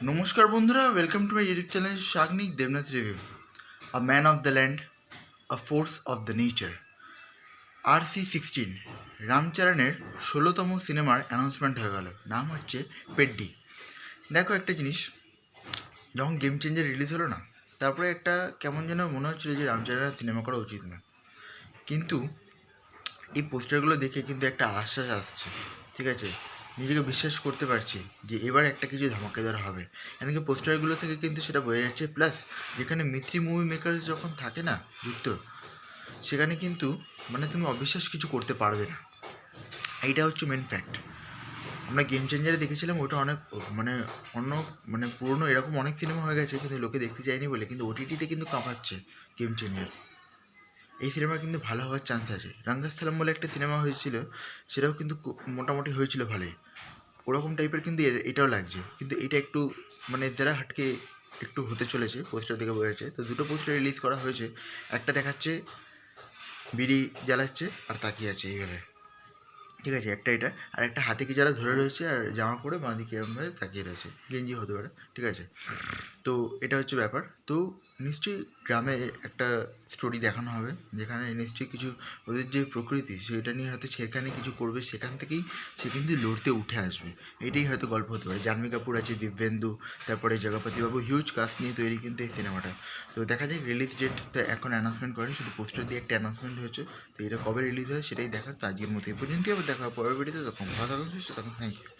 নমস্কার বন্ধুরা, welcome to my YouTube channel Sagnik Debnath review. A man of the land, a force of the nature. RC16 রামচরণের 16তম সিনেমার announcement হয়ে গেল। নাম হচ্ছে পেড্ডি। দেখো একটা জিনিস, যখন গেম চেঞ্জার রিলিজ হলো না, তারপরে একটা কেমন যেন মনে হচ্ছিলো যে রামচরণের সিনেমা করা উচিত না, কিন্তু এই পোস্টারগুলো দেখে কিন্তু একটা আশ্বাস আসছে। ঠিক আছে, নিজেকে বিশ্বাস করতে পারছি যে এবার একটা কিছু ধামাকেদার হবে। এমনকি পোস্টারগুলো থেকে কিন্তু সেটা বোঝা যাচ্ছে। প্লাস যেখানে মিত্রি মুভি মেকার্স যখন থাকে না যুক্ত, সেখানে কিন্তু মানে তুমি অবিশ্বাস কিছু করতে পারবে না। এইটা হচ্ছে মেন ফ্যাক্ট। আমরা গেম চেঞ্জারে দেখেছিলাম, ওটা অনেক মানে অন্য মানে পুরনো এরকম অনেক সিনেমা হয়ে গেছে, কিন্তু লোকে দেখতে চায়নি বলে। কিন্তু ওটিটিতে কিন্তু কাঁপাচ্ছে গেম চেঞ্জার। এই সিনেমা কিন্তু ভালো হওয়ার চান্স আছে। রঙ্গস্থলম বলে একটা সিনেমা হয়েছিল, সেটাও কিন্তু মোটামুটি হয়েছিল ভালোই। ওরকম টাইপের কিন্তু এটাও লাগছে, কিন্তু এটা একটু মানে যারা হাটকে একটু হতে চলেছে। পোস্টার দেখে বোঝা যাচ্ছে। তো দুটো পোস্টার রিলিজ করা হয়েছে। একটা দেখাচ্ছে বিড়ি জ্বালাচ্ছে আর তাকিয়ে আছে এইভাবে, ঠিক আছে, একটা এটা। আর একটা হাতে কি যারা ধরে রয়েছে আর জামা পরে বাঁ দিকে এরকমভাবে তাকিয়ে রয়েছে, গেঞ্জি হতে পারে, ঠিক আছে। তো এটা হচ্ছে ব্যাপার। তো নিশ্চয়ই গ্রামে একটা স্টোরি দেখানো হবে, যেখানে নিশ্চয়ই কিছু ওদের যে প্রকৃতি সেটা নিয়ে হয়তো ছেড়খানি কিছু করবে, সেখান থেকেই সে কিন্তু লড়তে উঠে আসবে। এটাই হয়তো গল্প হতে পারে। জাহ্নবী কাপুর আছে, দিব্যেন্দু, তারপরে জগপতি বাবু, হিউজ কাস্ট নিয়ে তৈরি কিন্তু এই সিনেমাটা। তো দেখা যায়। রিলিজ ডেট তো এখন অ্যানাউন্সমেন্ট করেনি, শুধু পোস্টার দিয়ে একটা অ্যানাউন্সমেন্ট হয়েছে। তো এটা কবে রিলিজ হয় সেটাই দেখার। তো আজকের মতো এই পর্যন্তই। আবার দেখা হবে পরের ভিডিওতে। তখন ভালো থাকুন, সুস্থ থাকুন। Thank you.